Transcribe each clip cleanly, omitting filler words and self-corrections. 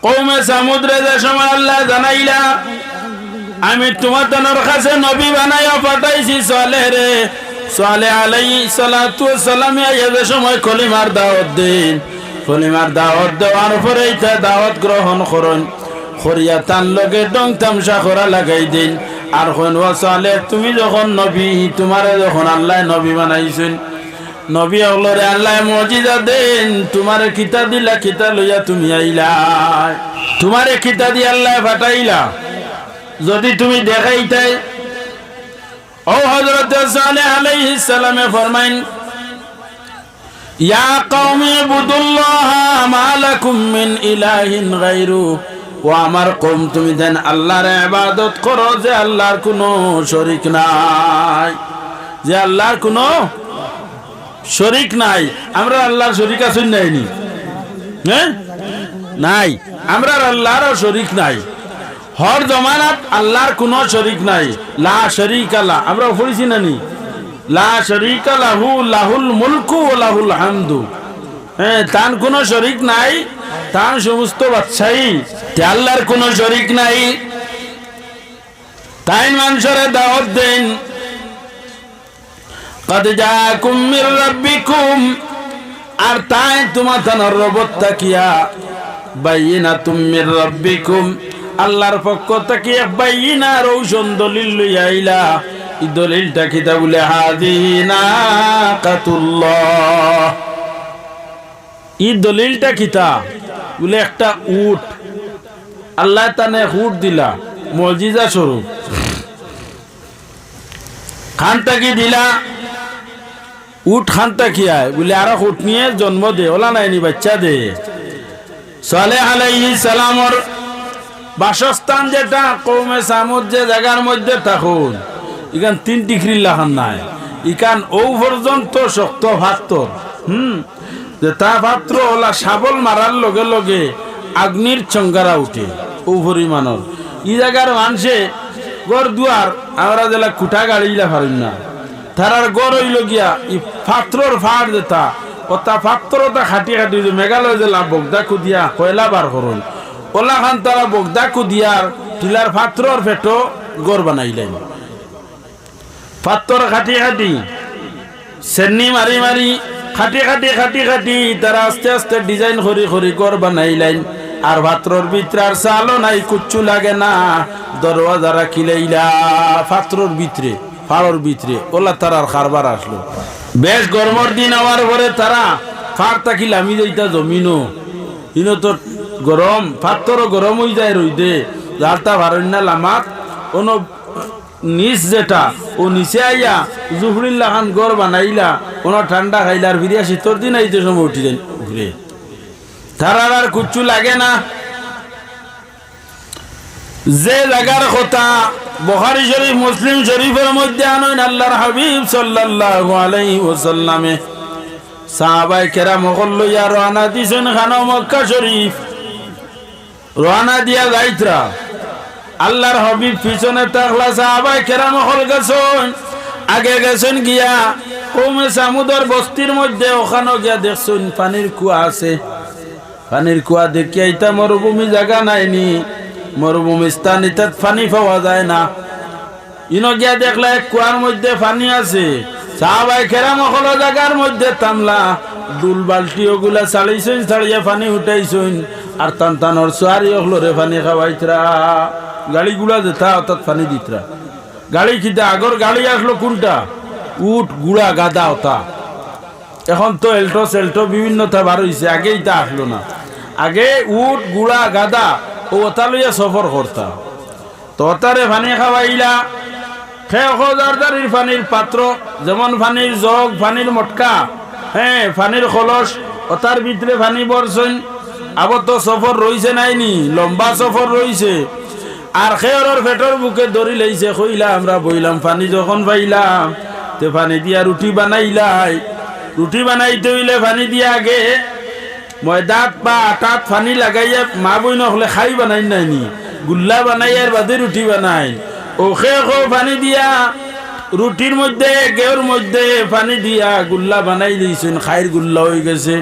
কওমে সামুদরে যে সময় আল্লাহ জানাইলা আমি তোমাদের কাছে নবী বানাইয়া পাঠাইছি সালেহ রে, সালেহ আলাইহিস সালাতু ওয়াস সালাম যে সময় কলিমার দাওয়াত দেন, কলিমার দাওয়াত দেওয়ার পরে এটা দাওয়াত গ্রহণ করুন, করিয়া তার লগে ডং তামসা করা লাগাই দিন। আর কোন ও সালেহ তুমি যখন নবী, তোমারে যখন আল্লাহ নবী বানাইছেন, নবী হলরে আল্লাহ মুজিজা দেন, তোমারে কিতা দিলা, কিতা লইয়া তুমি আইলা, তোমারে কিতা দি আল্লাহ পাঠাইলা যদি তুমি দেখাইতে। ও হযরত সালেহ আলাইহিস সালামে ফরমাইন ইয়া কওমি ইবুদুল্লাহ মা লাকুম মিন ইলাহিন গায়রু, ও আমার কওম তুমি দেন আল্লাহর ইবাদত করো যে আল্লাহর কোনো শরীক নাই, যে আল্লাহর কোনো শরীক নাই। আমরা আল্লাহর শরীক আছেন নাইনি? হ্যাঁ নাই, আমরা আল্লাহর শরীক নাই। হর জমানাত আল্লাহর কোনো শরীক নাই, লা শরীকা লা, আমরা পড়েছি না নি? লা শরীকা লাহু লাহুল মুলকু ওয়া লাহুল হামদু। হ্যাঁ, তার কোনো শরীক নাই, তার সমস্ত বাদশাহী, আল্লাহর কোনো শরীক নাই। তাই মানুষের দাওয়াত দেন قد جاءكم من ربكم, আর তাই তোমাদের রব তাকিয়া বাইয়িনাতুম মির রাব্বিকুম, আল্লাহর পক্ষ থেকে বাইয়িনা রওশন দলিল লইয়া আইলা। এই দলিলটা কিতা বলে? হাদিনা কাতুল্লাহ। এই দলিলটা কিতা বলে? একটা উট আল্লাহ তানে উট দিলা মুজিজা স্বরূপ, খানটা কি দিলা? উট খানটা কি আয় বলে? আর উট নিয়ে জন্ম দে, ওলা নাইনি বাচ্চা দে। সালেহ আলাইহিস সালামর বাসস্থান যেটা কওমে সামুদ যে জায়গার মধ্যে থাকুন, ইখান 3 ডিগ্রি লাখান নাই, ইখান ও পর্যন্ত শক্ত পাথর। যে তা পাত্র ওলা শাবল মারার লগে লগে আগ্নির চঙ্গারা উঠে ও পরিমাণর। ই জায়গার মানুষে গড় দুয়ার আমরা যেলা কুটা গাড়িলা পারেন না, তারার গড় হইল গিয়া ই পাত্রর ফাড় যেতা ওটা পাত্রটা খাটি খাটি মেঘালয় জেলা বগদা কুদিয়া কয়লা বার করুন, ওলা খান তারা বগদা কুদিয়ার টিলার পাত্রর ফেটো গড় বানাইলেন। পাত্র খাটি খাটি সেন্নি মারি মারি খাটি খাটি খাটি খাটি তারা আস্তে আস্তে ডিজাইন করি করি গড় বানাইলেন। আর পাত্রর ভিতরে আর চালও নাই, কুচ্ছু লাগে না, দরওয়াজা রাখিলাইলা পাত্রর ভিতরে ফাড়র ভিতরে। ওলা তারার কারবার আসলো। বেশ গরমের দিন হওয়ার পরে তারা ফাড় তাকি লামি যাইতা জমিনও, ইনো তো গরম, পাত্রও গরম হয়ে যায় রইদে, যারটা ভারণ্যা লামাত কোনো নিচ যেটা ও নিচে আইয়া জুফরিল্লা খান গড় বানাইলা, কোনো ঠান্ডা খাইলার ফিরিয়া শীতর দিন আইতে সময় উঠি যায় ঘুরে, তারার আর কুচ্ছু লাগে না। যে জায়গার কথা বুখারী শরীফ মুসলিম শরীফের মধ্যে আনেন আল্লাহর হাবিব সাল্লাল্লাহু আলাইহি ওয়াসাল্লামে সাহাবায়ে কেরাম হল লইয়া রওনা দিছেন খানা মক্কা শরীফ। রওনা দিয়া যাইতরা আল্লাহর হাবিব পিছনে তাকলা, সাহাবায়ে কেরাম হল গেছেন আগে গেছেন গিয়া কওমে সামুদের বস্তির মধ্যে, ওখানে গিয়া দেখছেন পানির কুয়া আছে। পানির কুয়া দেখিয়া ইতা মরুভূমি জায়গা নাইনি, মরুভূমি স্থান, ইতাত পানি পাওয়া যায় না। ইনো গিয়া দেখলা এক কুয়ার মধ্যে পানি আছে। সাহাবায়ে কেরাম হল জায়গার মধ্যে থামলা, ডুল বালতি ওগুলা ছাড়াইছেন, ছাড়িয়া পানি উঠাইছেন, আর টান টানর সোয়ারি হলরে পানি খাওয়াইতরা। গাড়িগুলা যেতা অর্থাৎ পানি দিতরা। গাড়ি খিদা আগর গাড়ি আসলো কোনটা? উট গুড়া গাদা ওটা। এখন তো এল্টো সেল্টো বিভিন্নতা বার হয়েছে, আগে এটা আসলো না। আগে উট গুড়া গাদা ও ওটা লইয়া সফর করতা। তো ওটারে পানি খাওয়াইলা, পানির পাত্র যেমন পানির জগ, পানির মটকা, হ্যাঁ পানির কলস, ওটার ভিতরে পানি বরছেন। আবার তো সফর রইছে নাইনি, লম্বা সফর রইছে। আর খেয়রের পেটর বুকে ধরি লাইছে, কইলা আমরা বইলাম পানি যখন পাইলাম তে পানি দিয়া রুটি বানাইলাই। রুটি বানাইতে হইলে পানি দিয়া আগে ময়দাত বা আটাত পানি লাগাইয়া মা বই নহলে খাই বানাই নাইনি, গুল্লা বানাইয়ার বাদে রুটি বানাই। ওখে পানি দিয়া রুটির মধ্যে গেউর মধ্যে পানি দিয়া গুল্লা বানাই দিয়েছেন, খাইর গুল্লা হয়ে গেছে।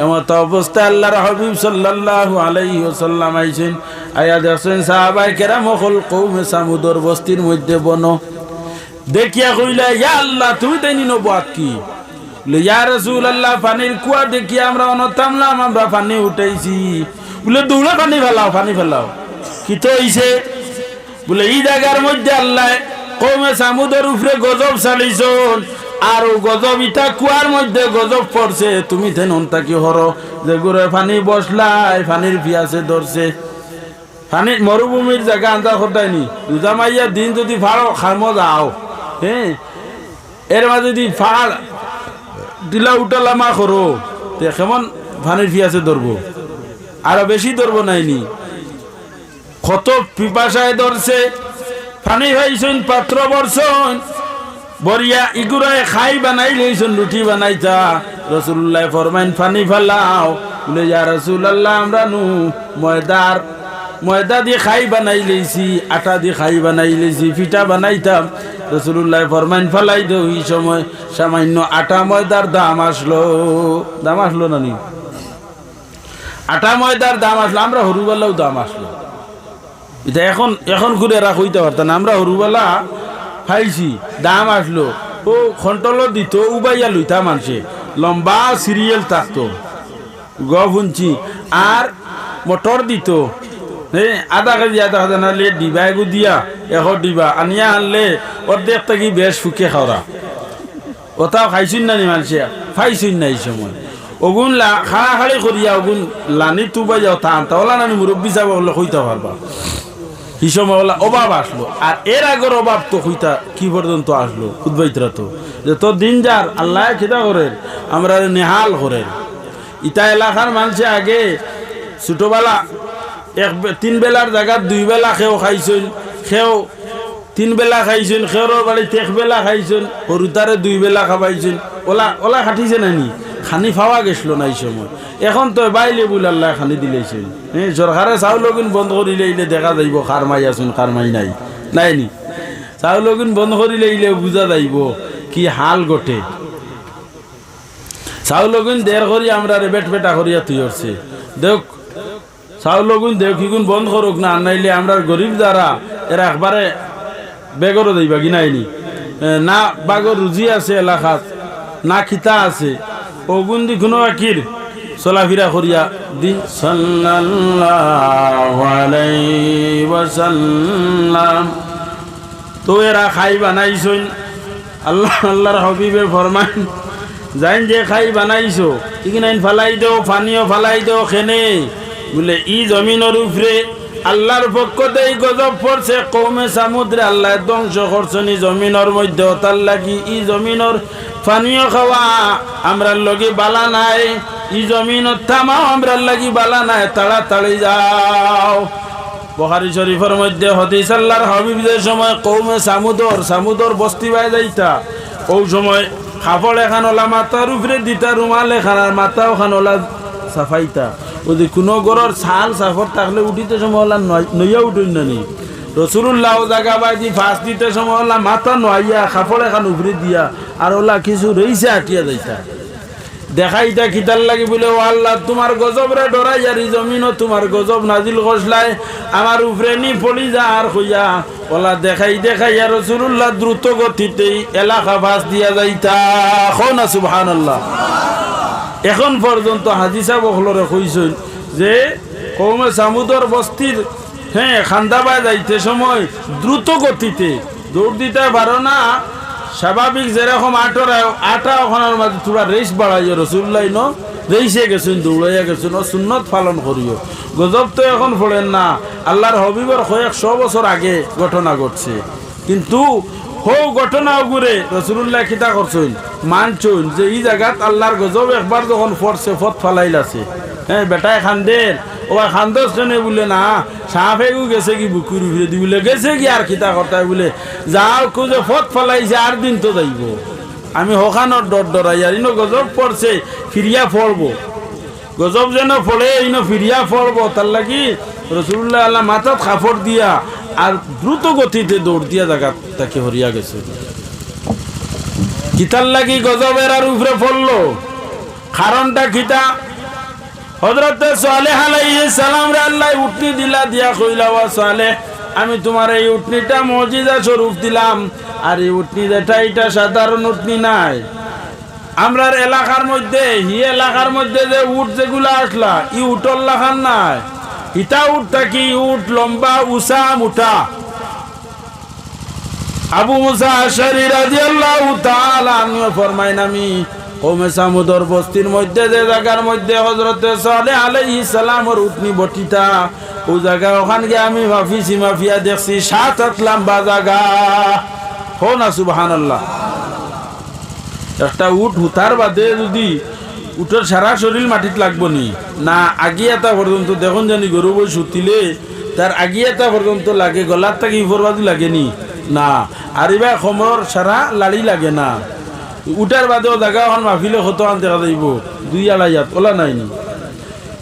এমত অবস্থায় আল্লাহর হাবিব সাল্লাল্লাহু আলাইহি ওয়াসাল্লাম আইছেন আয়া দেখছেন সাহাবায়ে কেরাম হল কওমে সামুদর বস্তির মধ্যে বনো দেখিয়া কইলা ইয়া আল্লাহ তুমি তাইনি নবুয়াত কি বলে ইয়া রাসূলুল্লাহ পানির কুয়া দেখিয়া আমরা অনতামলাম আমরা পানি উঠাইছি বলে দৌড়া পানি ফেলাও কি তো হইছে বলে এই জায়গার মধ্যে আল্লাহ কওমে সামুদের উপরে গজব চালিয়েছেন আর গজব ইটা কুয়ার মধ্যে গজব পড়ছে তুমি তেন কি হরো যে গুড়ে পানি বসলাই পানির পিয়াসে ধরছে পানি মরুভূমির জায়গা আন্দা করতাইনি দুজা মাইয়া দিন যদি ফাড়ো খামো যাও হ্যাঁ এর মাঝে যদি ফাড় দিলা উঠালামা করো তে কেমন পানির পিয়াসে ধরবো আরো বেশি ধরবো নাইনি কত পিপাসায় ধরছে পানি ভাইছেন পাত্র বর্ষণ বরিয়া ইগুরায় খাই বানাই লইছেন রুটি বানাইতা রাসূলুল্লাহ ফরমাইন পানি ফেলাও বলে ইয়া রাসূলুল্লাহ আমরা নু ময়দা দিয়ে খাই বানাই লইছি আটা দিয়ে খাই বানাই লইছি পিঠা বানাইতাম রাসূলুল্লাহ ফরমাইন ফেলাই দাও এই সময় সামান্য আটা ময়দার দাম আসলো না নি আটা ময়দার দাম আসলো আমরা হরুবেলাও দাম আসলো এটা এখন ঘুরে রাখতে পারতাম আমরা হরুবেলা খাইছি দাম আসলো ও খন্টল দিত উবাইয়া লইতা মানুষে লম্বা সিরিয়াল থাকতো গুনছি আর মটর দিত আধা কেজি নাহলে ডিবা এগু দিয়া ডিবা আনিয়া আনলে অর্ধেক থাকি বেশ ফুকে খাওয়া ওটাও খাইছুন না নি মানুষে খাইছুন না এই সময় ওগুন খাড়াখাড়ি করিয়া ওগুন লানি তুবাই যাও তাহলে নানি মুরব্বী যাব বলে কইতে পারবা এই সময় বলা অভাব আসলো আর এর আগের অভাব তো হইতা কি পর্যন্ত আসলো উদ্বৈতরা তো যে তোর দিন যার আল্লাহ খিদা করেন আমরা নেহাল করেন ইটা এলাকার মানুষে আগে ছোটবেলা তিন বেলার জায়গা দুই বেলা খেও খাইছেন তিন বেলা খাইছেন খেওর বাড়িতে এক বেলা খাইছেন সরুতারে দুই বেলা খাবাইছেন ওলা খাটিছে নানি খানি ফাওয়া গেছিল না এই সময় এখন তো বাইলে বলে আল্লাহ খানি দিলেছেন সরকারে চাউল গুণ বন্ধ করিলে দেখা যাইব খার মাই আসুন খার মাই নাই নি চাউল গুণ বন্ধ করিলে বুঝা যাইব কি হাল গটে চাউল গুণ দের করি আমরা বেট বেটা করিয়া তুই হচ্ছে দেখ চাউল গুণ দেখ কি গুণ বন্ধ করুক না নাইলে আমরা গরিব যারা এরা একবারে বেগরও যাইবা কি নাইনি না বাগর রুজি আছে এলাকাত না খিতা আছে ওগুন দি কোনো আকির চলাফিরা করিয়া দিন সাল্লাল্লাহু আলাইহি ওয়াসাল্লাম তো এরা খাই বানাইছেন আল্লাহর হাবিবে ফরমান জাইন যে খাই বানাইছো ইগনাইন ফালাই দাও পানিও ফালাই দাও খেনে বলে ই জমিনের উপরে আল্লাহর পক্ষ থেকে গজব পড়ছে কওমে সামুদ্রে আল্লাহ ধ্বংস করছনি জমিনের মধ্যে তার লাগি ই জমিনের পানীয় খাওয়া আমরার লগে বালা নাই ই জমিনত থামাও আমরার লাগি বালা নাই তাড়াতাড়ি যাও বুখারী শরীফের মধ্যে হাদিস আল্লাহর হাবিবের সময় কওমে সামুদর বস্তি বাই যাইতা ওই সময় কাপড় এখান ওলা মাথার উপরে দিতা রুমাল এখান আর মাথা ওখান ওলা সাফাইতা ওই কোনো গরর ছাল সাফর থাকলে উঠিতে সময় ওলা নইয়া উঠুন না নি রাসূলুল্লাহ জায়গা বাইদি ফাঁস দিতে সময় ওলা মাথা নইয়া কাপড় এখান উপরে দিয়া আর ওলা কিছু রইছে আটিয়া যাইতা দেখাইতা খিতার লাগি বলে ও আল্লাহ তোমার গজব রে ডরাই আর জমিনও তোমার গজব নাজিল করছলাই আমার উপরে নি পড়ি যা আর হইয়া ওলা দেখাই আর রাসূলুল্লাহ দ্রুত গতিতেই এলাকা ফাঁস দিয়া যাইতা না সুবহানাল্লাহ এখন পর্যন্ত হাজী সাহেব ওগুলোরে কইছেন যে কওমে সামুদর বস্তির খান্দাবাই যাইতে সময় দ্রুত গতিতে দৌড় দিতে পারো না স্বাভাবিক যেরকম আটা ওখানের মাঝে তোরা রেস বাড়াইও রাসূলুল্লাহ রেসে গেছেন দৌড়াইয়া গেছেন ও সুন্নত পালন করিও গজব তো এখন পড়েন না আল্লাহর হাবিবের কয়েকশো বছর আগে ঘটনা ঘটছে কিন্তু ঘটনা ঘুরে রাসূলুল্লাহ কিতা করছেন মানছেন যে এই জায়গাত আল্লাহর গজব একবার যখন পড়ছে ফত ফালাইলাছে বেটায় খান্দের ও খান্দস কেনে বলে না সাফেগু গেছে কি বুকুর উপরে দি বলে গেছে কি আর কিতা করতাই বলে যাও খুঁজে ফত ফালাইছে আর দিন তো যাইব আমি হখানোর ডরাই আর ইনো গজব পড়ছে ফিরিয়া পড়বো গজব যেন পড়ে ইনো ফিরিয়া পড়বো তার লাগি রাসূলুল্লাহ আল্লাহ মাথাত কাপড় দিয়া আর দ্রুত গতিতে দৌড় দিয়া জায়গা তাকে হরিয়া গেছে কিতার লাগি গজবের আর উপরে পড়লো কারণটা কিতা হযরত সালেহ আলাইহিস সালাম রে আল্লাহ উটনি দিলা দিয়া কইলা ওয়া সালেহ আমি তোমার এই উটনিটা মুজিজা স্বরূপ দিলাম আর এই উটনি যেটা এটা সাধারণ উটনি নাই আমরার এলাকার মধ্যে এলাকার মধ্যে যে উট যেগুলো আসলা ই উটর লাখান নাই ইটা উটটা কি উট লম্বা উঁচা মুঠা আবু মুসা আশআরী রাদিয়াল্লাহু তাআলা আনহু ফরমায় আমি কওমে সামুদর বস্তির মধ্যে যে জায়গার মধ্যে হযরত সালেহ আলাইহিস সালামের উটনি বটিটা ওই জায়গা ওখান গিয়ে আমি মাফিয়া দেখছি 7 লম্বা জায়গা হো না সুবহানাল্লাহ একটা উট হুতার বাদে যদি উটের সারা শরীর মাটিত লাগবো নি না আগিয়াতা পর্যন্ত দেখুন জানি গরু বই সুতিলে তার আগিয়াতা পর্যন্ত লাগে গলার থেকে ফরবাদি লাগেনি না আর এবার খমর সারা লাড়ি লাগে না উটার বাদেও জায়গা এখন মাহফিলে কত আন দেখা যাইব 2-2.5 ওলা নাইনি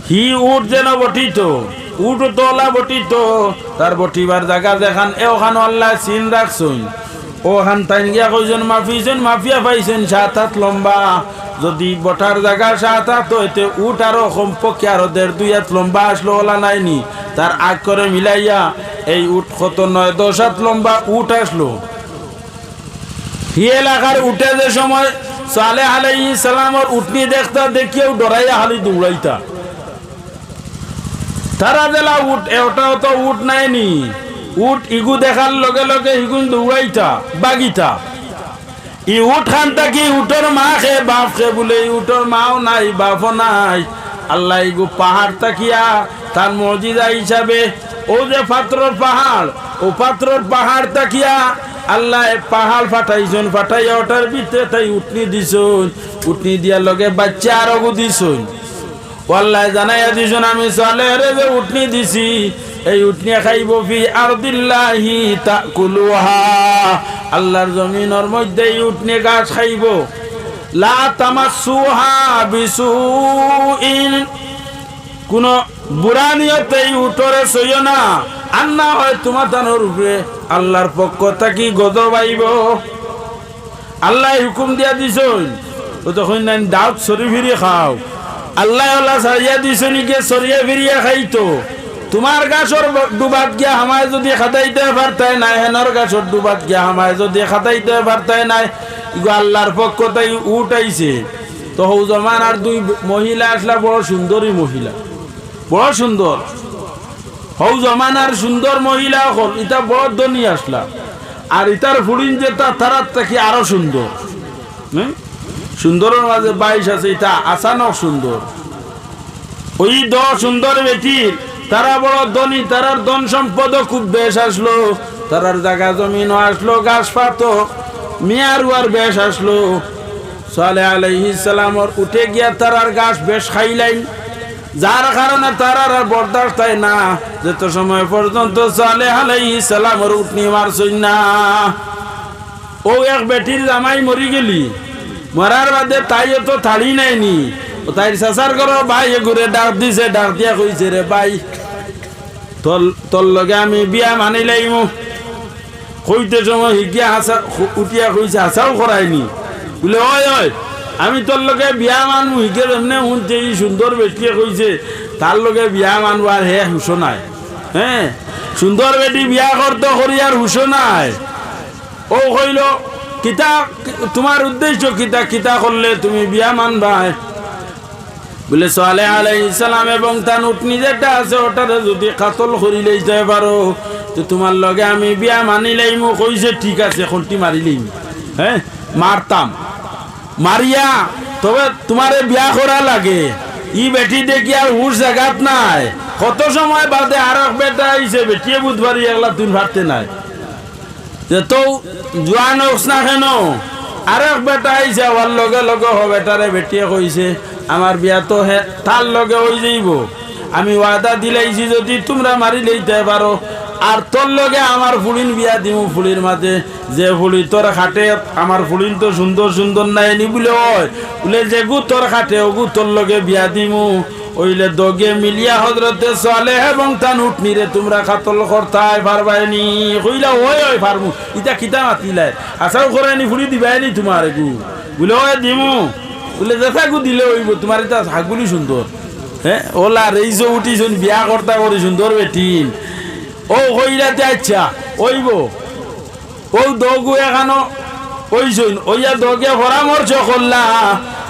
হি উট যেন বটিত উট তোলা বটিত তার বটিবার জায়গা দেখান ওখান আল্লাহ চিন রাখছুন ওখান তাই গিয়া কইজন মাফিয়া পাইছেন 7 লম্বা যদি বটার জায়গা 7 হইতে উট আরো কমপক্ষে আরো 1.5 লম্বা আসলো ওলা নাইনি তার আগ করে মিলাইয়া এই উট কত 9-10 লম্বা উট আসলো হি এলাকার উঠে যে সময় সালেহ আলাইহিস সালামের উটনি দেখতা দেখিও ডরাইয়া হালি দৌড়াইতা তারা জেলা উট এটাও তো উট নাইনি উট ইগু দেখার লগে লগে ইগুন দৌড়াইতা বাগিতা ই উট খানটা কি উটর মা খে বাপ খে বলে উটর মাও নাই বাপও নাই আল্লাহ ইগু পাহাড় তাকিয়া তার মুজিজা হিসাবে ও যে পাথরের পাহাড় ও পাথরের পাহাড় তাকিয়া আল্লাহ পাহাড় ফাটাইছেন ফাটাইয়া ওটার ভিতরে তাই উটনি দিছুন উটনি দিয়ার লগে বাচ্চা আরো দিছুন আল্লাহ জানাইয়া দিছুন আমি সালেহর যে উটনি দিছি এই উটনি খাইব ফি আরদিল্লাহি তাকুলুহা আল্লাহর জমিনের মধ্যে এই উটনি গাছ খাইব লা তামাসসুহা বিসুইন কোন বুরা নিয়তে উটরে সইও না আন্না হয় তোমার তানোর উপরে আল্লাহর পক্ষ থাকি গজব আইব আল্লাহ হুকুম দিয়া দিছুন ও তখন নাই দাউদ সরি ফিরি খাও আল্লাহ আল্লাহ সারিয়া দিছুন কে সরিয়া ফিরিয়া খাইতো তোমার গাছর ডুবাত গিয়া হামায় যদি খাতাইতে পারতাই নাই হেনর গাছর ডুবাত গিয়া হামায় যদি খাতাইতে পারতাই নাই ইগো আল্লাহর পক্ষ তাই উঠাইছে তো হৌ জমান আর 2 মহিলা আসলা বড় সুন্দরী মহিলা বড় সুন্দর হৌ জমানার সুন্দর মহিলা হল ইটা বড় ধনী আসলা আর ইটার ফুড়িন যেটা তারার থেকে আরো সুন্দর সুন্দরের মাঝে 22 আছে ইটা আসানক সুন্দর ওই 10 সুন্দর বেটির তারা বড় ধনী তারার ধন সম্পদ খুব বেশ আসলো তারার জায়গা জমিনও আসলো গাছ পাতো মিয়ারুয়ার বেশ আসলো সালেহ আলাইহিস সালামর উঠে গিয়া তারার গাছ বেশ খাইলাইন যার কারণে তারার বরদাস্ত হয় না যত সময় পর্যন্ত সালেহ আলাইহিস সালামের উটনি মারছই না ও এক বেটির জামাই মরি গেলি মরার বাদে তাইও তো থাড়ি নাইনি ও তাইর চাচার ঘর ভাই ঘুরে ডাক দিছে ডাক দিয়া কইছে রে ভাই তোর লগে আমি বিয়া মানি লাইমু কইতে সময় হিগিয়া হাসা উঠিয়া কইছে হাসাও করাইনি বলে ওই আমি তোর লগে বিয়া মানবো হিকে এমনি শুনছে এই সুন্দর বেটিয়ে কইছে তার লগে বিয়া মানবো আর হে হুশো নাই হ্যাঁ সুন্দর বেটি বিয়া করতে করি আর হুশো নাই ও কইল কিতা তোমার উদ্দেশ্য কিতা কিতা করলে তুমি বিয়া মানবা বলে সালেহ আলাইহিস সালাম এবং তার উটনি যেটা আছে ওটারে যদি কাতল করি লইতে পারো তো তোমার লগে আমি বিয়া মানি লাইমু কইছে ঠিক আছে খন্তি মারি লইম হ্যাঁ মারতাম মারিয়া তবে তোমারে বিয়া করা লাগে ই বেটি দেখি আর হুশ জাগাত নাই কত সময় বাদে আর এক বেটা আইছে বেটিয়ে বুধবারই একলা তুই ভাবতে নাই যে তো জোয়ান হোস না কেন আর এক বেটা আইছে আমার লগে লগে হ বেটারে বেটিয়ে কইছে আমার বিয়া তো হে তার লগে হয়ে যাইব আমি ওয়াদা দিলাইছি যদি তোমরা মারি লইতে পারো আর তোর লগে আমার ফুলিন বিয়া দিমু ফুলির মাঝে যে ফুলি তোর খাটে আমার ফুলিন তো সুন্দর সুন্দর নাই নি বলে ওই বলে যে গু তোর খাটে ওগু তোর লগে বিয়া দিমু ওইলে দগে মিলিয়া হযরতে সালেহ এবং তান উটনিরে তোমরা কাতল করতাই পারবাইনি কইলা ওই পারমু ইটা কিতা মাতিলাই আসাও করাইনি ফুলি দিবাইনি তোমার গু বলে ওই দিমু বলে দেখা গু দিলে হইব তোমার এটা হাগুলি সুন্দর হ্যাঁ ওলা রেইজো উঠিছুন বিয়া কর্তা করি সুন্দর বেটিন ও কইরাতে আচ্ছা ওইব ও দগু এখানো ওইছুন ওইয়া দগে পরামর্শ করলা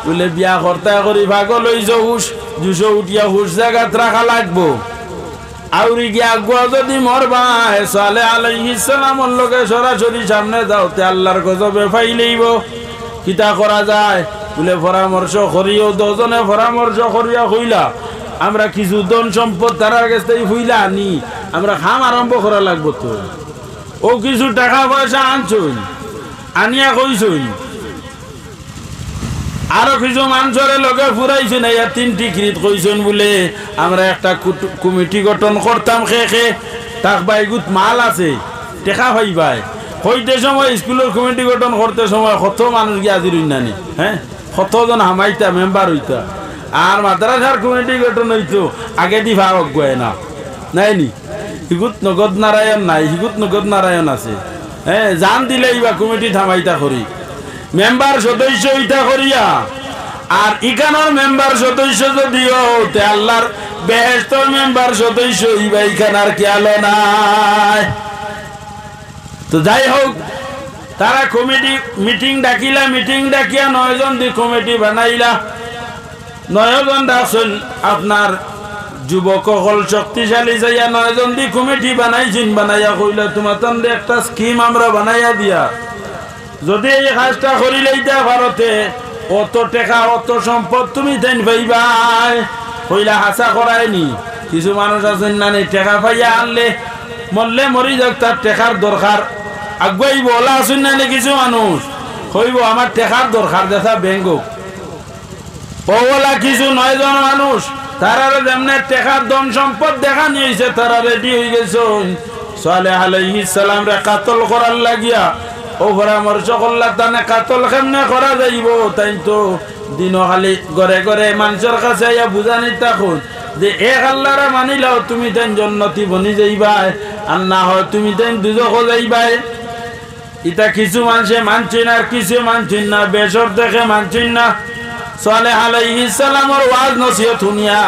বলে বিয়া কর্তা করি ভাগল ওইছ হুস জুসো উঠিয়া হুস জায়গাত রাখা লাগবো আউরি গিয়া আগুয়া যদি মরবা সালে আলাইহিস সালামর লগে সরাসরি সামনে যাওতে আল্লাহর গজবে ফাইলেইব কিতা করা যায় বলে পরামর্শ করিও দুজনে পরামর্শ করিয়া হইলা আমরা কিছু ধন সম্পদ তারার কাছ থেকে হইলা আনি আমরা খাম আরম্ভ করা লাগবো তো ও কিছু টাকা পয়সা আনছুন আনিয়া কইছুন আরো কিছু মানুষের লগে ফুরাইছেন এই 3টি কৃত কইছেন বলে আমরা একটা কমিটি গঠন করতাম খে তাক বাইগুত মাল আছে টেকা পাইবাই হইতে সময় স্কুলের কমিটি গঠন করতে সময় কত মানুষ গিয়ে হাজির হইনানি হ্যাঁ কতজন হামাইতা মেম্বার হইতা আর মাদ্রাসার কমিটি গঠন হইতো আগে দি ভাগ গয় না নাইনি হিগুত নগদ নারায়ণ নাই হিগুত নগদ নারায়ণ আছে হ্যাঁ জান দিলে ইবা কমিটি থামাইতা করি মেম্বার সদস্য ইটা করিয়া আর ইখানোর মেম্বার সদস্য যদিও তে আল্লাহর বেহেশতর মেম্বার সদস্য ইবা ইখানার খেয়াল নাই তো যাই হোক তারা কমিটি মিটিং ডাকিলা মিটিং ডাকিয়া 9 জন দি কমিটি বানাইলা 9 জন ডাকছেন আপনার যুবক হল শক্তিশালী যাইয়া 9 জন দি কমিটি বানাইছেন বানাইয়া কইলা তোমার তন্দে একটা স্কিম আমরা বানাইয়া দিয়া যদি এই কাজটা করিলেইতা ভারতে অত টাকা অত সম্পদ তুমি দেন পাইবাই কইলা হাসা করায়নি কিছু মানুষ আছেন না টাকা পাইয়া আনলে মরলে মরি যাক তার টাকার দরকার আগুয়াই বলা আসুন না কিছু মানুষ কইব আমার টাকার দরকার দেখা ব্যাংক ওলা কিছু 9 জন মানুষ তারা যেমন টাকার ধন সম্পদ দেখা নিয়েছে তারা রেডি হয়ে গেছে সালেহ আলাইহিস সালাম রে কাতল করার লাগিয়া ও পরামর্শ করলা তানে কাতল কেমনে করা যাইব তাই তো দিন খালি ঘরে ঘরে মানুষের কাছে আইয়া বুঝানি থাকুন যে এক আল্লাহরে মানিলাও তুমি তেন জন্নতি বনি যাইবাই আর না হয় তুমি তেন দুজখ যাইবাই ইটা কিছু মানুষে মানছেন আর কিছু মানছেন না বেসর দেখে মানছেন না সালেহ আলাইহিস সালামের ওয়াজ নসিহত শুনিয়া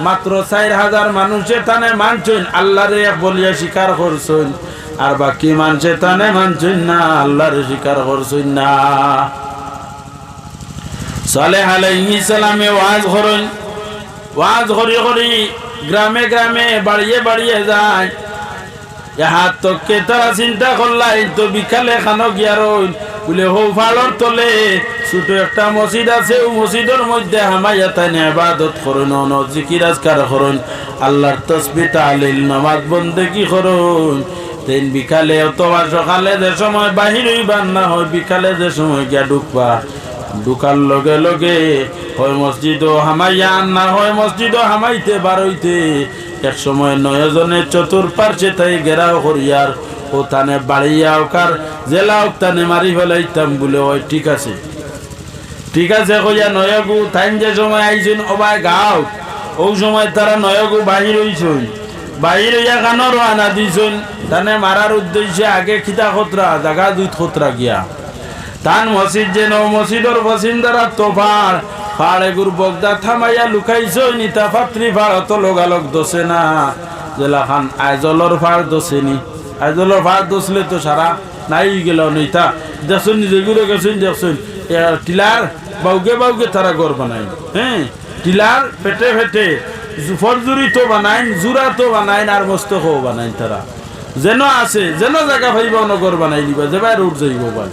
মাত্র 4000 মানুষে তানে মানছেন আল্লাহরে এক বলিয়া স্বীকার করছেন আর বাকি মানছে তানে মানছেন না আল্লাহর স্বীকার করছেন না সালেহ আলাইহিস সালামে ওয়াজ করি গ্রামে গ্রামে বাড়িয়ে বাড়িয়ে যায় ইহাত তোকে তারা চিন্তা করলাই তো বিকালে খানো গিয়া রইল বলে হো ফালর তলে ছোট একটা মসজিদ আছে ও মসজিদের মধ্যে হামাইয়া তাই ইবাদত করুন জিকির আজকার করুন আল্লাহর তাসবিহ তাহলিল নামাজ বন্দেগী করুন তেন বিকালে অথবা সকালে যে সময় বাহির হইবার না হয় বিকালে যে সময় গিয়া ঢুকার লগে লগে হয় মসজিদও হামাইয়া না হয় মসজিদও হামাইতে বারইতে এক সময় 9 জনের চতুর্পার্শ্বে তাই ঘেরাও করিয়ার ও তানে বাড়িয়া ওকার জেলা তানে মারি ফেলাইতাম বলে ওই ঠিক আছে কইয়া 9 গু তাইন যে সময় আইছেন ওবাই গাও ওই সময় তারা 9 গু বাহির হইছেন বাহির হইয়া কানো রানা দিছেন তানে মারার উদ্দেশ্যে আগে খিতা খতরা জায়গা 2 খতরা গিয়া তান মসজিদ যে মসজিদর বসিন্দারা তোফার ফাড়ে গুর বগদা থামাইয়া লুকাইছ নিতা ফাত্রি ফাড় তো লোগালক দোষে না জেলা খান আইজলর ফাড় দোষেনি আইজলর ফাড় দোষলে তো সারা নাই গেল নিতা দেখুন নিজে ঘুরে গেছেন দেখুন টিলার বাউগে তারা ঘর বানাই হ্যাঁ টিলার ফেটে ফেটে ফরজুরি তো বানাইন জুরা তো বানাইন আর মস্তকও বানাইন তারা যেন আছে যেন জায়গা ভাইবা নগর বানাই দিবা যে বাইরে উঠ যাইব ভাই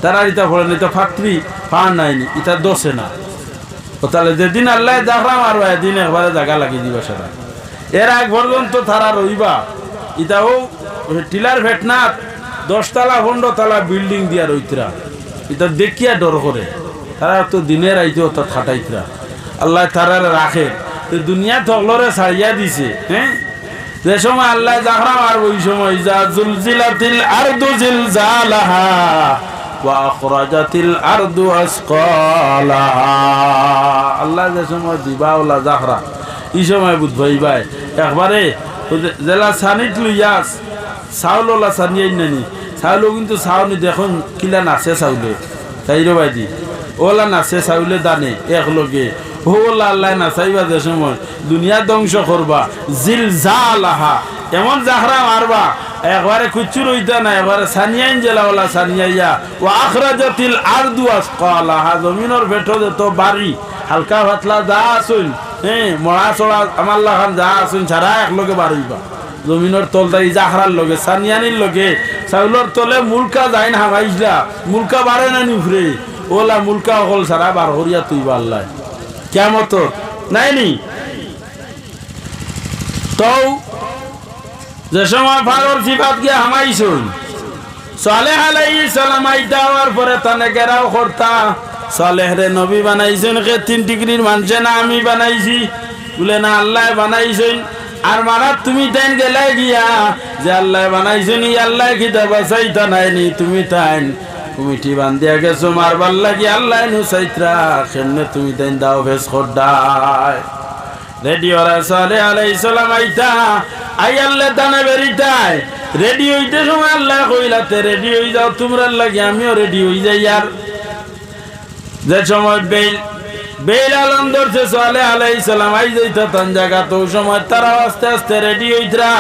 তারা ইটা ফলে নিতা ফাত্রি ফাড় নাইনি ইটা দোষে না তাহলে যেদিন আল্লাহ দেখলাম আর এদিন একবারে জায়গা লাগিয়ে দিবা সারা এর আগ পর্যন্ত তারা রইবা ইটাও টিলার ভেটনাথ 10 তলা 15 তলা বিল্ডিং দিয়া রইতরা এটা দেখিয়া ডর করে তারা তো দিনের আইতে তা খাটাইতরা আল্লাহ তারা রাখে তো দুনিয়া তগলরে ছাড়িয়া দিছে হ্যাঁ যে সময় আল্লাহ দেখলাম আর ওই সময় যা জুলজিলাতিল আরদু জিলজালাহা ওয়াখরাজাতিল আরদু আসকালাহা আল্লাহ যে সময় দিবা ওলা জাহরা এই সময় বুঝবাই ভাই একবারে জেলা সানিট লইয়াস চাউল ওলা সানিয়াই নানি চাউলও কিন্তু চাউনি দেখুন কিলা নাচে চাউলে তাই রে বাইদি ওলা নাচে চাউলে দানে একলগে ও আল্লাহ না চাইবা যে সময় দুনিয়া ধ্বংস করবা জিলজালাহা এমন জাহরা মারবা একবারে কুচুর হইতা না একবারে সানিয়াইন জেলাওয়ালা সানিয়াইয়া ও আখরাজাতিল আরদু আসকালাহা জমিনের ভেটো যত বাড়ি হালকা পাতলা যা আসুন মরা চড়া আমার লাগান যা আসুন ছাড়া একলগে বাড়িবা জমিনের তলটাই জাহরার লগে সানিয়ানির লগে চাউলের তলে মুলকা যায় না হামাইছিলা মুলকা বাড়ে না নিফরে ওলা মুলকা অকল ছাড়া বার হরিয়া তুইবা আল্লাহ কেমত নাই নি তো যে সময় ফাগর সিফাত গিয়ে হামাইছুন সালেহ আলাইহিস সালাম আইতা হওয়ার পরে তানে গেরাও করতা সালেহ রে নবী বানাইছেন কে 3 ডিগ্রির মানুষে না আমি বানাইছি বলে না আল্লাহ বানাইছেন আর মারা তুমি তাইন গেলাই গিয়া যে আল্লাহ বানাইছেন ই আল্লাহ কিতাব চাইতা নাইনি তুমি তাইন কমিটি বান্ধিয়া গেছো মারবার লাগি আল্লাহ নু চাইত্রা কেমনে তুমি তাইন দাও ভেস খোড্ডায় রেডিও রাসালে আলাইহিস সালাম আইতা আই আল্লাহ দানে বেরিতায় রেডি হইতে সময় আল্লাহ কইলাতে রেডি হই যাও তোমরা লাগি আমিও রেডি হই যাই আর যে সময় বেল আলম ধরছে সালেহ আলাইহিস সালাম আই যাইতা তান জায়গা তো সময় তারা আস্তে আস্তে রেডি হইতরা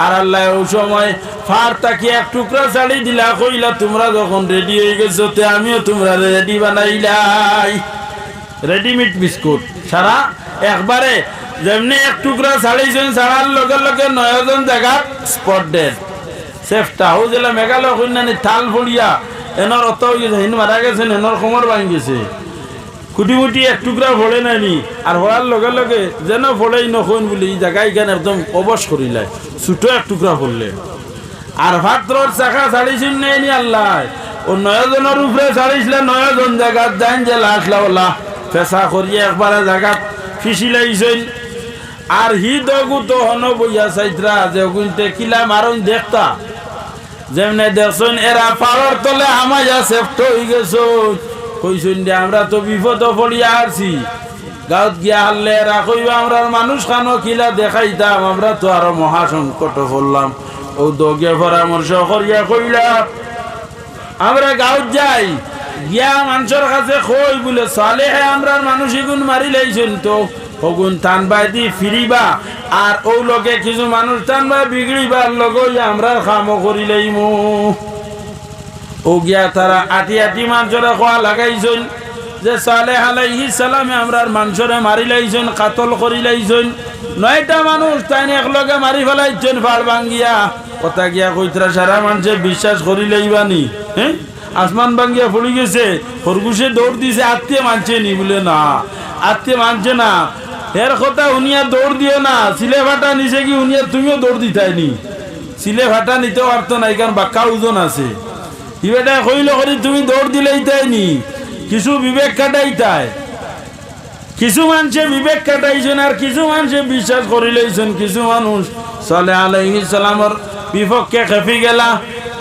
আর আল্লাহ ওই সময় ফার তাকি এক টুকরা শাড়ি দিলা কইলা তোমরা যখন রেডি হয়ে গেছো তে আমিও তোমরা রেডি বানাইলাই রেডিমেড বিস্কুট সারা একবারে যেমনি এক টুকরা ছাড়িয়েছেন ছাড়ার লগে লগে 9 জন জায়গা স্পট ডেড সেফটা হো জেলা মেঘালয় কন্যানি থাল ফড়িয়া এনর অত হিন মারা গেছেন এনর কোমর ভাঙি গেছে খুঁটিমুটি এক টুকরা ফোড়ে নাইনি আর হওয়ার লগে লগে যেন ফোড়েই নখন বলি এই জায়গায় এখানে একদম অবশ করিলাই ছোট এক টুকরা ফোড়লে আর ভাত্রর চাকা ছাড়িয়েছেন নেয়নি আল্লাহ ও 9 জনের উপরে ছাড়িয়েছিল 9 জন জায়গা যাইন যে লাশলা ওলা পেশা করিয়ে একবারে জায়গা ফিসিলাইছেন আর হি দগু তো হন বইয়া চাইত্রা যে গুনতে কিলা মারুন দেখতা যেমনে দেখছেন এরা পাড়ার তলে আমাইয়া সেফট হয়ে গেছো কইছেন যে আমরা তো বিপদ পড়িয়া আসছি গাঁত গিয়া হারলে এরা কইবা আমরা মানুষ খানো কিলা দেখাইতাম আমরা তো আরো মহাসংকট পড়লাম ও দগে পরামর্শ করিয়া কইলা আমরা গাঁত যাই গিয়া মানুষের কাছে কই বলে সালেহ আমরা মানুষ এগুন মারি লাইছেন তো ওগুন টানবাই দি ফিরিবা আর ও লোকে কিছু মানুষ টানবা বিগড়িবার লগই আমরা কামও করি লাইমু ও গিয়া তারা আটি আটি মানুষরে খোয়া লাগাইছেন যে সালেহ আলাইহিস সালামে আমরার মানুষরে মারি লাইছেন কাতল করি লাইছেন 9টা মানুষ তাই একলগে মারি ফেলাইছেন ফাড় ভাঙ্গিয়া কথা গিয়া কইত্রা সারা মানুষে বিশ্বাস করি লাইবানি হ্যাঁ আসমান ভাঙ্গিয়া পড়ি গেছে খরগোশে দৌড় দিছে আত্মীয় মানছে নি বলে না আত্মীয় মানছে না এর কথা উনিয়া দৌড় দিও না সিলে ফাটা নিছে কি উনিয়া তুমিও দৌড় দিতাইনি সিলে ফাটা নিতে পারতো না কারণ বাক্কা ওজন আছে ইবেটা কইল করি তুমি দৌড় দিলেই তাইনি কিছু বিবেক কাটাইতাই কিছু মানুষে বিবেক কাটাইছেন আর কিছু মানুষে বিশ্বাস করি লইছেন কিছু মানুষ সালেহ আলাইহিস সালামের বিপক্ষে খেপি গেলা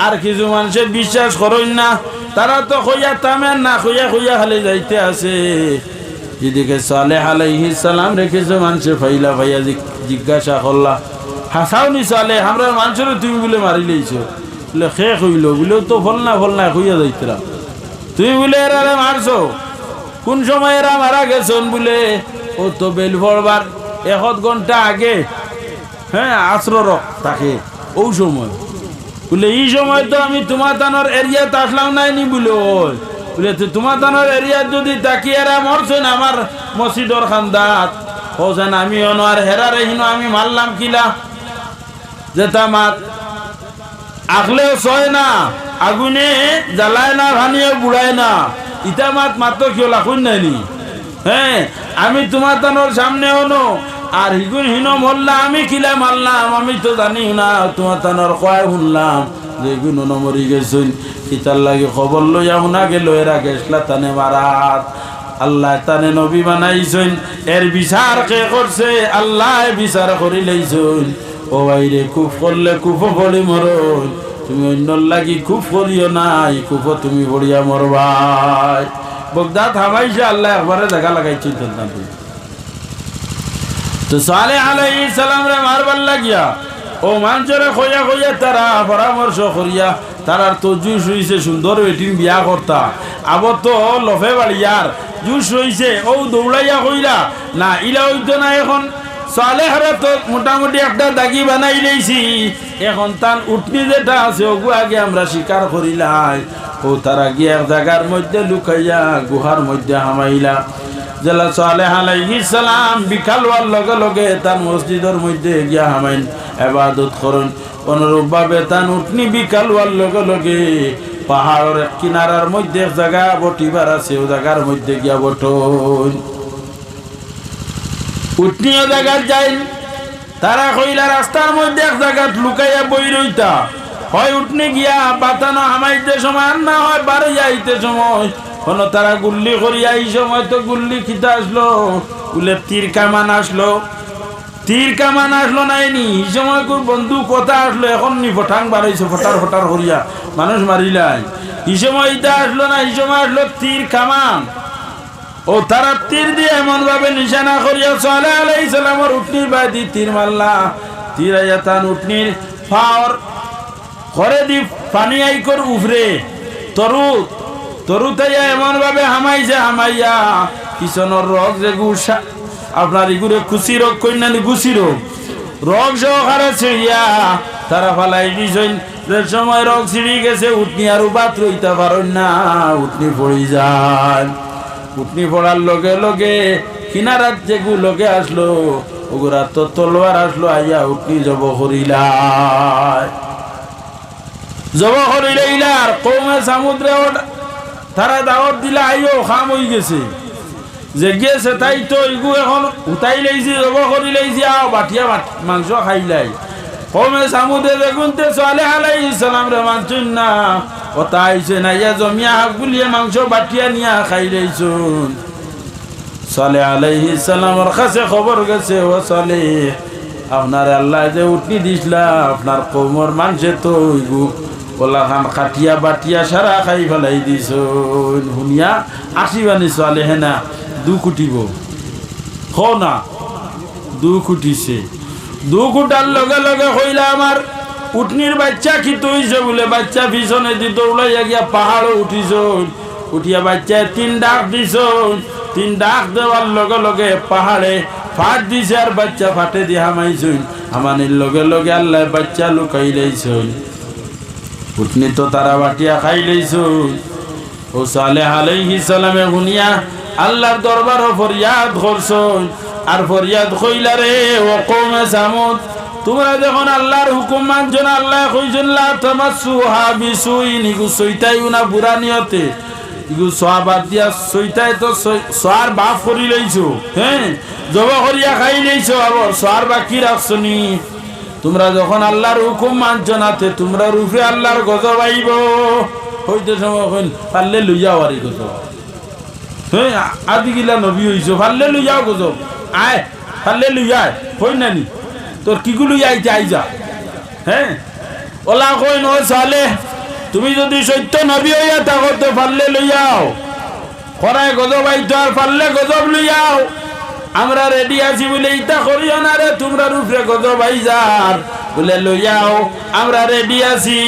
আর কিছু মানুষে বিশ্বাস করেন না তারা তো কইয়া তামেন না কইয়া কইয়া খালি যাইতে আছে এদিকে সালেহ আলাইহিস সালাম রেখেছে মানুষে ফাইলা ভাইয়া জিজ্ঞাসা করলা হাসাওনি সালেহ আমরা মানুষের তুমি বলে মারি লইছো বলে খে কইল বলে তো ফল না কইয়া যাইতরা তুমি বলে এরা মারছো কোন সময় এরা মারা গেছেন বলে ও তো বেল পড়বার 1 ঘন্টা আগে হ্যাঁ আসর থাকে ও সময় বলে এই সময় তো আমি তোমার তানোর এরিয়াতে আসলাম নাইনি বলে বলে তোমার তানোর এরিয়া যদি তাকি এরা মরছেন আমার মসজিদর খান্দাত হোসেন আমি অনার হেরারে হিনো আমি মারলাম কিলা যেটা মাত আগলেও সয় না আগুনে জ্বালায় না ভানিয়ে বুড়ায় না ইটা মাত মাত্র কেউ লাখুন নাইনি হ্যাঁ আমি তোমার তানোর সামনে হনো আর হিগুন হিনো মরলা আমি কিলা মারলাম আমি তো জানি না তোমার তানোর কয় শুনলাম যে গুণ মরি গেছুন ইটার লাগে খবর লইয়া শুনা গেল এরা গেছলা তানে মারাত আল্লাহ তানে নবী বানাইছেন এর বিচার কে করছে আল্লাহ বিচার করি লইছেন ও বাইরে খুব করলে খুব পড়ি মরণ তুমি অন্যর লাগি খুব করিও নাই খুব তুমি বড়িয়া মরবাই বগদা থামাইছে আল্লাহ একবারে জায়গা লাগাইছে তো সালেহ আলাইহিস সালাম রে মারবার লাগিয়া ও মানুষরে খোয়া খোয়া তারা পরামর্শ করিয়া তারার তো জুস হইছে সুন্দর বেটিন বিয়া করতা আবার তো লফে বাড়িয়ার জুস হইছে ও দৌড়াইয়া কইরা না ইলা হইতো না এখন সালেহরা তো মোটামুটি একটা দাগি বানাই লইছি এখন তার উঠনি যেটা আছে ওগু আগে আমরা স্বীকার করিলাই ও তারা গিয়ে এক জায়গার মধ্যে লুকাইয়া গুহার মধ্যে হামাইলা জেলা সালেহ আলাইহিস সালাম বিকাল হওয়ার লগে লগে তার মসজিদের মধ্যে গিয়া হামাইন ইবাদত করেন অনুরূপভাবে তার উঠনি বিকাল হওয়ার লগে লগে পাহাড়ের কিনারার মধ্যে এক জায়গা বটিবার আছে ও জায়গার মধ্যে গিয়া বটন উঠনিও জায়গা যাই তারা কইলা রাস্তার মধ্যে এক জায়গা লুকাইয়া বই রইতা হয় উঠনি গিয়া বাতানো হামাইতে সময় আর না হয় বাড়ি যাইতে সময় কোন তারা গুল্লি করিয়া এই সময় তো গুল্লি খিতা আসলো বলে তীর কামান আসলো নাইনি এই সময় বন্ধু কথা আসলো এখন নি ফটাং বাড়াইছে ফটার ফটার করিয়া মানুষ মারিলাই এই সময় এটা আসলো না এই সময় আসলো তীর কামান ও তারা তীর দিয়ে এমন ভাবে নিশানা করিয়া সালেহ আলাইহিস সালামের উটনির বাদি তীর মারলা তীর আইয়া তান উটনির ফাওর করে দি পানি আইকর উফরে তরুতাইয়া এমন ভাবে হামাইছে হামাইয়া পিছনের রগ যে গুসা আপনার ইগুরে কুচি রোগ কইনানি গুছি রোগ সহকারে ছিড়িয়া তারা ফালাই দিছেন যে সময় রোগ ছিড়ি গেছে উটনি আর বাত রইতে পারেন না উটনি পড়ি যায় উটনি পড়ার লগে লগে কিনারাত যেগু লগে আসলো ওগুরা তো তলোয়ার আসলো আইয়া উটনি জব করিলাইলার কৌমে সমুদ্রে তারা দাওয়াত দিলা আইও খাম হয়ে গেছে যে গেছে তাই তো ইগু এখন উঠাই লাইছি জব করি লাইছি আও বাটিয়া মাংস খাইলাই কৌমে সমুদ্রে দেখুনতে সালেহ আলাইহিস সালাম রে মানছেন না কথা আইছে না ইয়া জমিয়া হাক বুলিয়ে মাংস বাটিয়া নিয়া খাই লাইছুন সালেহ আলাইহিস সালামের কাছে খবর গেছে ও সালেহ আপনার আল্লাহ যে উঠনি দিছলা আপনার কৌমর মানুষে তো ইগু ওলা খান খাটিয়া বাটিয়া সারা খাই ফেলাই দিছ শুনিয়া আসিবানি সালেহ না দুঃখ উঠিব হো না দুঃখ উঠিছে দুঃখ উঠার লগে লগে হইলা আমার উটনির বাচ্চা খিত হইছে বলে বাচ্চা পিছনে দি দৌড়াইয়া গিয়া পাহাড়ে উঠিছ উঠিয়া বাচ্চায় 3 ডাক দিছ 3 ডাক দেওয়ার লগে লগে পাহাড়ে ফাট দিছে আর বাচ্চা ফাটে দিয়ে হামাইছুন আমানির লগে লগে আল্লাহ বাচ্চা লুকাই লাইছুন উটনি তো তারা বাটিয়া খাই লাইছুন ও সালেহ আলাইহিস সালামে শুনিয়া আল্লাহর দরবারে ফরিয়াদ করছুন আর ফরিয়াদ কইলা রে ও কওমে সামুদ তোমরা যখন আল্লাহর হুকুম মানছো না আল্লাহ কইছেন লা তামাসসুহা বিসুইন ইগু সইতাইও না বুড়া নিয়তে ইগু সওয়াবাদ দিয়া সইতাই তো সোয়ার বাপ করি লইছো হ্যাঁ জব করিয়া খাই লইছো আবার সোয়ার বাকি রাখছনি তোমরা যখন আল্লাহর হুকুম মানছো না তে তোমরা রূপে আল্লাহর গজব আইব হইতে সময় কইন পারলে লইয়া আরি গজব হ্যাঁ আদি গিলা নবী হইছো পারলে লইয়াও গজব আয় পারলে লইয়া হই নানি তোর কিগুলো আইতে আইজা হ্যাঁ ওলা কইন ও সালেহ তুমি যদি সত্য নবী হইয়া থাকো তো পারলে লইয়াও খরায় গজব আইতো আর পারলে গজব লইয়াও আমরা রেডি আছি বলে ইটা করিও না রে তোমরা রূপে গজব আইজার বলে লইয়াও আমরা রেডি আছি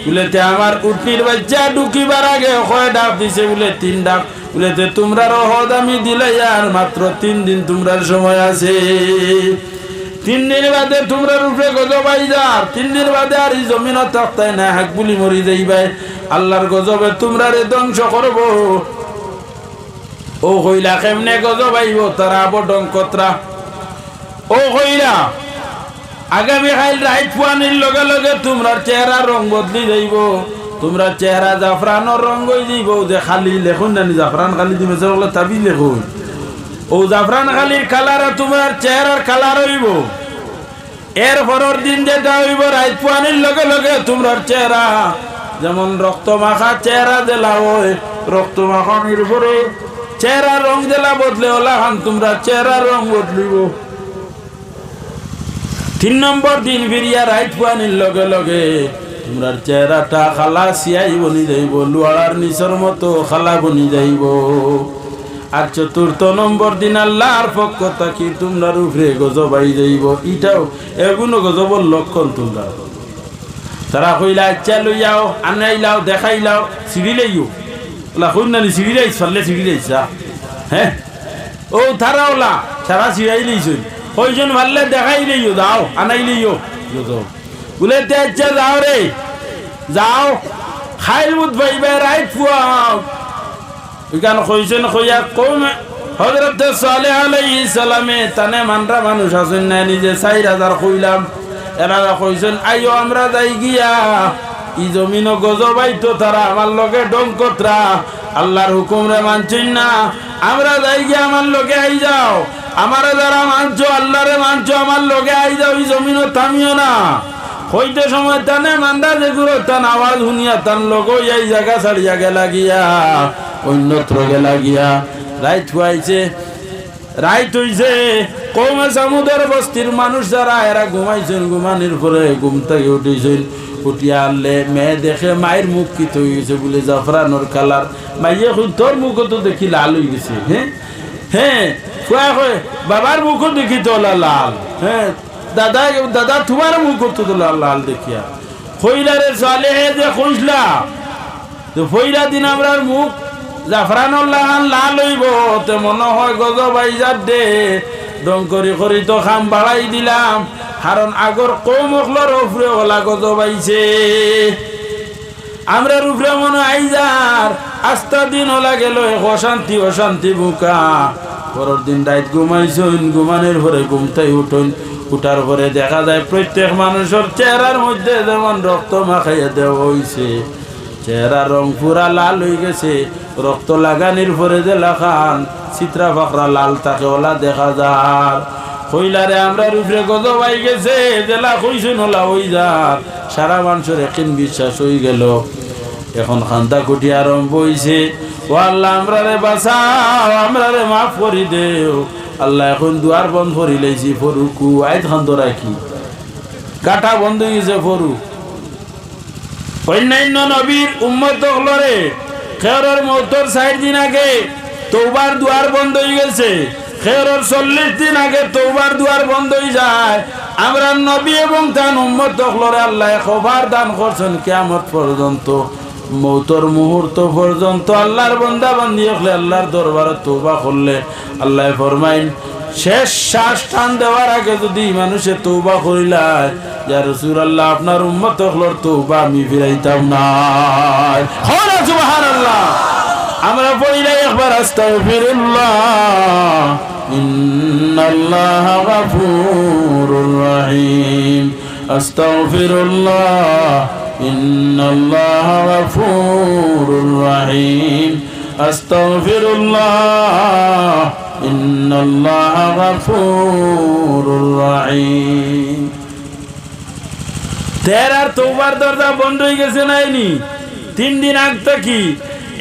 বলে তে আমার উটনির বাচ্চা ঢুকিবার আগে কয় ডাক দিছে বলে 3 ডাক বলে তে তোমরা রহদ আমি দিলে আর মাত্র 3 দিন তোমরা সময় আছে 3 দিন বাদে তোমরা রূপে গজব আইজার 3 দিন বাদে আর এই জমিন থাকতাই না হাক বুলি মরি যাইবাই আল্লাহর গজবে তোমরা রে ধ্বংস করব ও কইলা কেমনে গজব আইব তারা বডং কতরা ও কইলা আগামী কাল রাত পুয়ানির লগে লগে তোমরা চেহারা রং বদলি যাইব তোমরা চেহারা জাফরানোর রং হয়ে যাইব যে খালি লেখুন জানি জাফরান খালি তুমি বলে তাবি লেখুন ও জাফরান খালির কালার তোমার চেহারার কালার হইব এর পরের দিন যেটা হইব রাত পুয়ানির লগে লগে তোমরা চেহারা যেমন রক্ত মাখা চেহারা দিলা হয় রক্ত মাখানির পরে চেহারা রং দিলা বদলে ওলা খান তোমরা চেহারা রং বদলিব 3 নম্বর দিন ফিরিয়া রাত পুয়ানির লগে লগে তোমরা চেহারাটা খালা সিয়াই বনি যাইব লুয়ার নিচর মতো খালা বনি যাইব আর 4th নম্বর দিন আল্লাহর পক্ষ থেকে তোমরা উপরে গজব আই যাইব এটাও এগুলো গজবর লক্ষণ তোমরা তারা কইলা আচ্ছা লই যাও আনাইলাও দেখাইলাও সিঁড়ি লইও ওলা কই না সিঁড়ি লাইছ ফলে সিঁড়ি লাইছা হ্যাঁ ও তারা ওলা তারা সিঁড়াই লইছুন কইজন ভাললে দেখাই লইও যাও আনাই লইও বলে আচ্ছা যাও রে যাও খাইল মুদ ভাইবে রাইট ফুয়াও এখান কইছেন কইয়া কম হযরত সালেহ আলাইহিস সালামে তানে মানরা মানুষ আছেন না নিজে 4000 কইলাম এরা কইছেন আইও আমরা যাই গিয়া ই জমিন গজবাইতো তারা আমার লগে ডঙ্কতরা আল্লাহর হুকুম রে মানছেন না আমরা যাই গিয়া আমার লগে আই যাও আমারে যারা মানছো আল্লাহরে মানছো আমার লগে আই যাও ই জমিন থামিও না হইতে সময় তানে মান্দা যে গুরু তান আওয়াজ শুনিয়া তান লোক এই জায়গা ছাড়িয়া গেলা গিয়া অন্যত্র গেলা গিয়া রাইত খুয়াইছে রাইত হইছে কৌমে সামুদের বস্তির মানুষ যারা এরা ঘুমাইছেন ঘুমানির পরে ঘুম থেকে উঠেছেন উঠিয়া আনলে মেয়ে দেখে মায়ের মুখ কি হয়ে গেছে বলে জাফরানোর কালার মাইয়ে তোর মুখও তো দেখি লাল হয়ে গেছে হ্যাঁ হ্যাঁ খুয়া কয় বাবার মুখও দেখি তো লাল হ্যাঁ দাদা দাদা তোমার মুখ করতো তো লাল দেখিয়া ফইলারে সালেহে যে কইসলা তো ফইলা দিন আমরার মুখ জাফরানুল লাল হইব তে মনে হয় গজবাই যার দে ডং করি তো খাম বাড়াই দিলাম কারণ আগর কৌমখলর উপরে ওলা গজবাইছে আমরার উপরে মনে আইজার আস্তা দিন ওলা গেল অশান্তি অশান্তি বুকা পরের দিন রাত ঘুমাইছেন ঘুমানোর পরে ঘুমতাই উঠুন উঠার পরে দেখা যায় প্রত্যেক মানুষের চেহারার মধ্যে যেমন রক্ত মাখাইয়া দেওয়া হয়েছে চেহারা রং পুরা লাল হয়ে গেছে রক্ত লাগানির পরে যে লাখান চিত্রা ফাকরা লাল তাকে ওলা দেখা যার কইলারে আমরা রূপরে গজবাই গেছে জেলা কইছেন ওলা হই যার সারা মানুষের একদিন বিশ্বাস হয়ে গেল এখন খান্দা কুটি আরম্ভ হয়েছে ও আল্লাহ আমরা রে বাঁচাও আমরা রে মাফ করি দেও আল্লাহ এখন দুয়ার বন্ধ করি লাইছি ফরুকু আইত খান তো রাখি কাটা বন্ধ হয়ে গেছে ফরু অন্যান্য নবীর উম্মত হলরে খেয়রের মৌতর 60 দিন আগে তওবার দুয়ার বন্ধ হয়ে গেছে খেয়রের 40 দিন আগে তওবার দুয়ার বন্ধ হয়ে যায় আমরা নবী এবং তার উম্মত হলরে আল্লাহ খবর দান করছেন কিয়ামত পর্যন্ত মৌতর মুহূর্ত পর্যন্ত আল্লাহর বান্দা বান্দি হলে আল্লাহর দরবারে তওবা করলে আল্লাহ ফরমাইন শেষ শ্বাস টান দেওয়ার আগে যদি মানুষে তওবা করিলায় ইয়া রাসূলুল্লাহ আপনার উম্মত হলর তওবা আমি ফিরাইতাম না হলা সুবহানাল্লাহ আমরা পড়িলাই একবার আস্তাগফিরুল্লাহ ইন্নাল্লাহা গাফুরুর রহিম আস্তাগফিরুল্লাহ ইন্নাল্লাহা গাফুরুর রহিম আস্তাগফিরুল্লাহ ইন্নাল্লাহা গাফুরুর রহিম তেরার তওবার দরজা বন্ধ হয়ে গেছে নাইনি 3 দিন আগ থেকে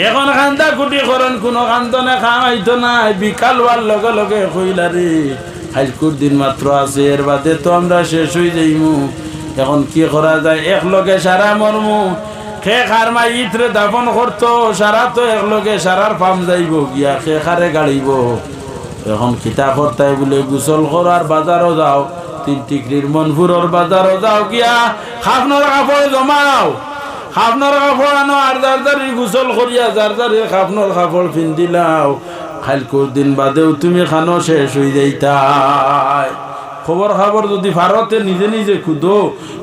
এখন খান্দা কুটি করেন কোনো খান্দনে খাওয়াইতো না বিকাল হওয়ার লগে লগে কইলা রে আজকুর দিন মাত্র আছে এর বাদে তো আমরা শেষ হয়ে যাইমু এখন কি করা যায় এক লগে সারা মরমু খে খার মা ইতরে দাফন করতো সারা তো এক লগে সারার ফার্ম যাইব গিয়া খে খারে গাড়িব এখন কিতা করতাই বলে গোসল করার বাজারও যাও 3 টিকরির মনপুরের বাজারও যাও গিয়া খাফনর কাপড় জমাও খাফনর কাপড় আনো আর জারজারি গোসল করিয়া জারজারি খাফনর কাপড় পিন্দিলাও খাইলকুর দিন বাদেও তুমি খানো শেষ হয়ে যাইতাই খবর খবর যদি ভারতে নিজে নিজে খুদো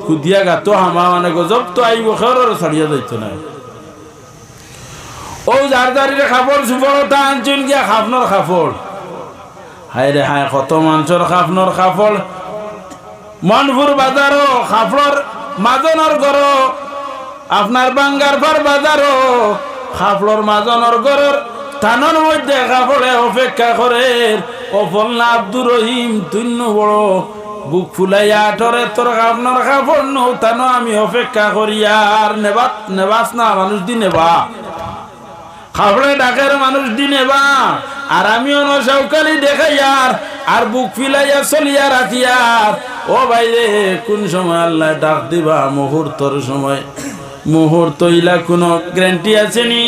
খুদিয়া গাতো হামা মানে গজব তো আইব খেরর ছাড়িয়া যাইতো না ও জারজারির কাপড় সুপরতা আনছেন গিয়া খাফনর কাপড় হায় রে হায় কত মানুষের খাফনর কাপড় মনপুর বাজারও খাফড়র মাজনের গড় আপনার বাঙ্গারপার বাজারও খাফড়র মাজনের গড়ের থানোর মধ্যে কাপড়ে অপেক্ষা করে অফলনা আব্দুর রহিম তুন্য বড় বুক ফুলাইয়া আঠরে তোর আপনার কাপড় নো তানো আমি অপেক্ষা করি আর নেবাস না মানুষ দি নেবা খাপড়ে ডাকের মানুষ দি নেবা আর আমি অনসৌকালি দেখাই আর বুক ফিলাইয়া চলিয়া রাখিয়ার ও ভাইরে কোন সময় আল্লাহ ডাক দিবা মুহূর্তর সময় মুহূর্ত ইলা কোনো গ্যারান্টি আছে নি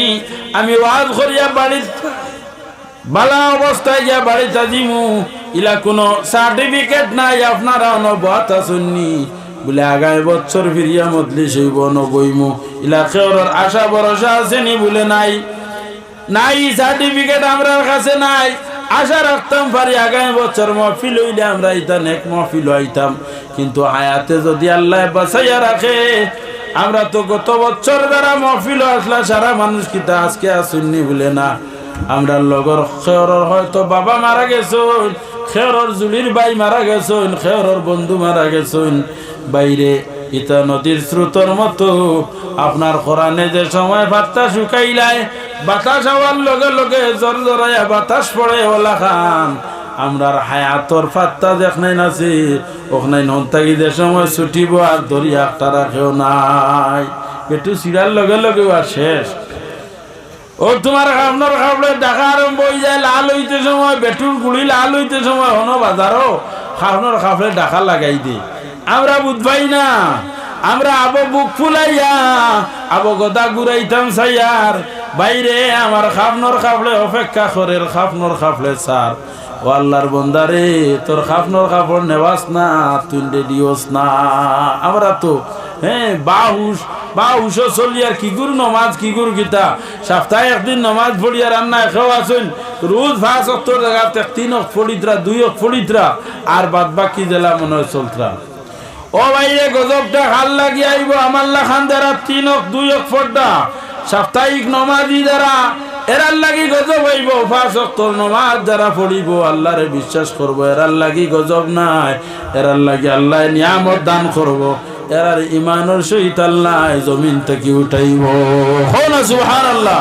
আমি ওয়াজ করিয়া বাড়ির বালা অবস্থায় গিয়া বাড়িতে দিমু ইলা কোনো সার্টিফিকেট নাই আপনারা অনবত আসুননি বলে আগামী বছর ফিরিয়া মজলিস হইব নবইমু ইলাকার আশা ভরসা আছে নি বলে নাই নাই সার্টিফিকেট আমরা কাছে নাই আশা রাখতাম পারি আগামী বছর মাহফিল হইলে আমরা ইতান এক মাহফিল হইতাম কিন্তু হায়াতে যদি আল্লাহ বাঁচাইয়া রাখে আমরা তো গত বছর যারা মাহফিল আসলা সারা মানুষ কিতা আজকে আসুননি বলে না আমরা লগর খেয়রর হয়তো বাবা মারা গেছেন খেয়রর জুলির ভাই মারা গেছেন খেয়রর বন্ধু মারা গেছেন বাইরে ইতা নদীর স্রোতর মতো আপনার কোরআনে যে সময় বাতাস শুকাইলায় বাতাস হওয়ার লগে লগে জোর জোরাইয়া বাতাস পড়ে ওলা খান আমরার হায়াতর ফাত্তা দেখনাই নাছি ওখানে নন্তাগি যে সময় ছুটিব আর দরিয়া একটা রাখেও নাই একটু সিরার লগে লগে আর শেষ ও তোমার আপনার খাবলে ডাকা আরম্ভ হয়ে যায় লাল হইতে সময় বেটুর গুলি লাল হইতে সময় হনো বাজারও খাবনার খাবলে ডাকা লাগাই দি আমরা বুঝবাই না আমরা আবো বুক ফুলাইয়া আবো গদা ঘুরাইতাম সাইয়ার বাইরে আমার খাবনর খাবলে অপেক্ষা করে খাবনর খাবলে সার ও আল্লাহর বন্দারে তোর খাবনর খাবর নেওয়াস না তুই রেডিওস না আমরা তো হ্যাঁ বাহুস চলিয়ার কি গুরু নমাজ কি গুরু গীতা সপ্তাহে একদিন নমাজ পড়িয়া রান্না খেও আসুন রোজ 5 অক্টোর জায়গাতে 3 ফলিত্রা 2 ফলিত্রা আর বাদ বাকি জেলা মনে হয় চলত্রা ও বাইরে গজবটা হাল লাগি আইব আমার লাখান দ্বারা 2 ফোরটা সাপ্তাহিক নমাজি দ্বারা এরার লাগি গজব হইব 5 অক্টোর নমাজ যারা পড়িব আল্লাহরে বিশ্বাস করব এরার লাগি গজব নাই এরার লাগি আল্লাহ নিয়ামত দান করব এরার ইমানের সহিত আল্লাহ জমিন থেকে উঠাইব সুবহানাল্লাহ।